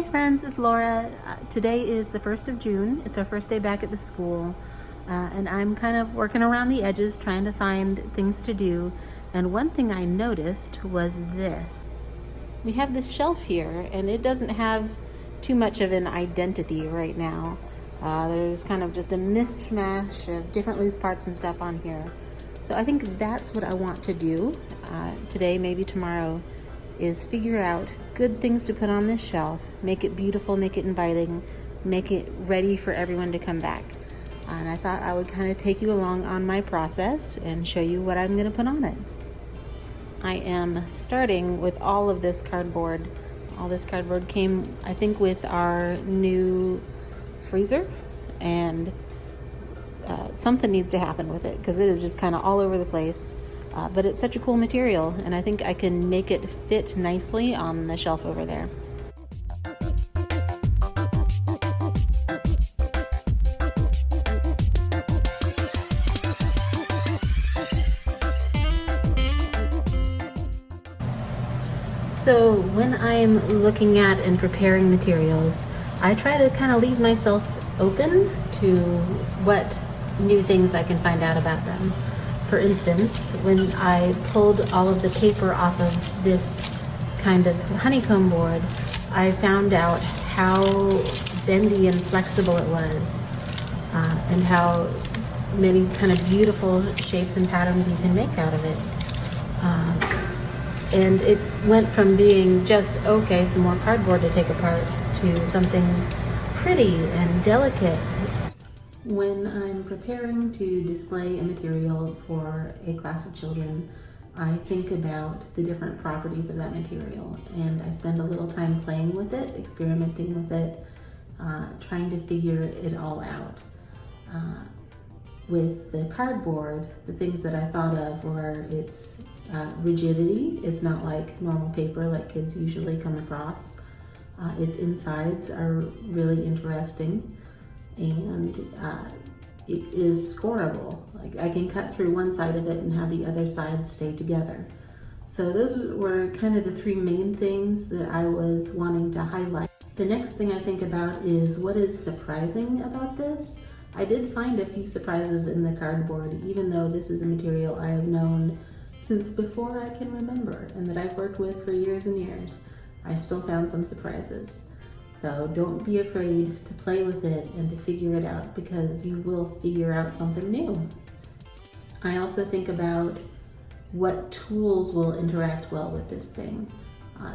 friends, it's Laura. Today is the 1st of June. It's our first day back at the school. And I'm kind of working around the edges trying to find things to do. And one thing I noticed was this. We have this shelf here and it doesn't have too much of an identity right now. There's kind of just a mishmash of different loose parts and stuff on here. So I think that's what I want to do today, maybe tomorrow, is figure out good things to put on this shelf, make it beautiful, make it inviting, make it ready for everyone to come back. And I thought I would kind of take you along on my process and show you what I'm going to put on it. I am starting with all of this cardboard. All this cardboard came, I think, with our new freezer, and something needs to happen with it because it is just kind of all over the place. But it's such a cool material, and I think I can make it fit nicely on the shelf over there. So when I'm looking at and preparing materials, I try to kind of leave myself open to what new things I can find out about them. For instance, when I pulled all of the paper off of this kind of honeycomb board, I found out how bendy and flexible it was, and how many kind of beautiful shapes and patterns you can make out of it. And it went from being just, okay, some more cardboard to take apart, to something pretty and delicate. When I'm preparing to display a material for a class of children, I think about the different properties of that material, and I spend a little time playing with it, experimenting with it, trying to figure it all out. With the cardboard, the things that I thought of were its rigidity. It's not like normal paper like kids usually come across. Its insides are really interesting. And it is scoreable. Like, I can cut through one side of it and have the other side stay together. So those were kind of the three main things that I was wanting to highlight. The next thing I think about is what is surprising about this. I did find a few surprises in the cardboard, even though this is a material I have known since before I can remember and that I've worked with for years and years. I still found some surprises. So don't be afraid to play with it and to figure it out, because you will figure out something new. I also think about what tools will interact well with this thing.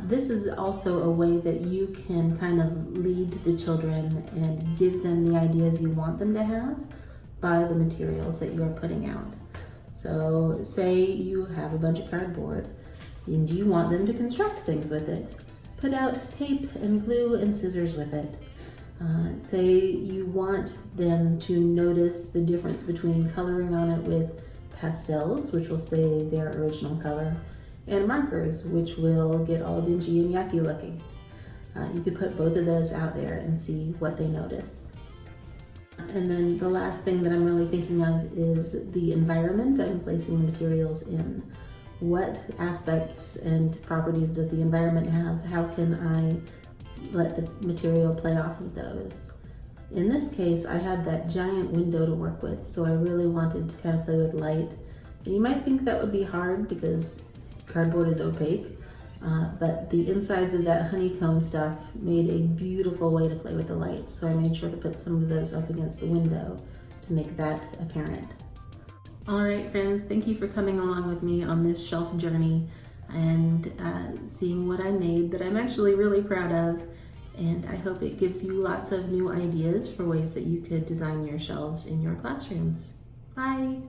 This is also a way that you can kind of lead the children and give them the ideas you want them to have by the materials that you are putting out. So say you have a bunch of cardboard and you want them to construct things with it. Put out tape and glue and scissors with it. Say you want them to notice the difference between coloring on it with pastels, which will stay their original color, and markers, which will get all dingy and yucky looking. You could put both of those out there and see what they notice. And then the last thing that I'm really thinking of is the environment I'm placing the materials in. What aspects and properties does the environment have? How can I let the material play off of those? In this case, I had that giant window to work with, so I really wanted to kind of play with light. And you might think that would be hard because cardboard is opaque, but the insides of that honeycomb stuff made a beautiful way to play with the light. So I made sure to put some of those up against the window to make that apparent. All right, friends, thank you for coming along with me on this shelf journey and seeing what I made that I'm actually really proud of. And I hope it gives you lots of new ideas for ways that you could design your shelves in your classrooms. Bye.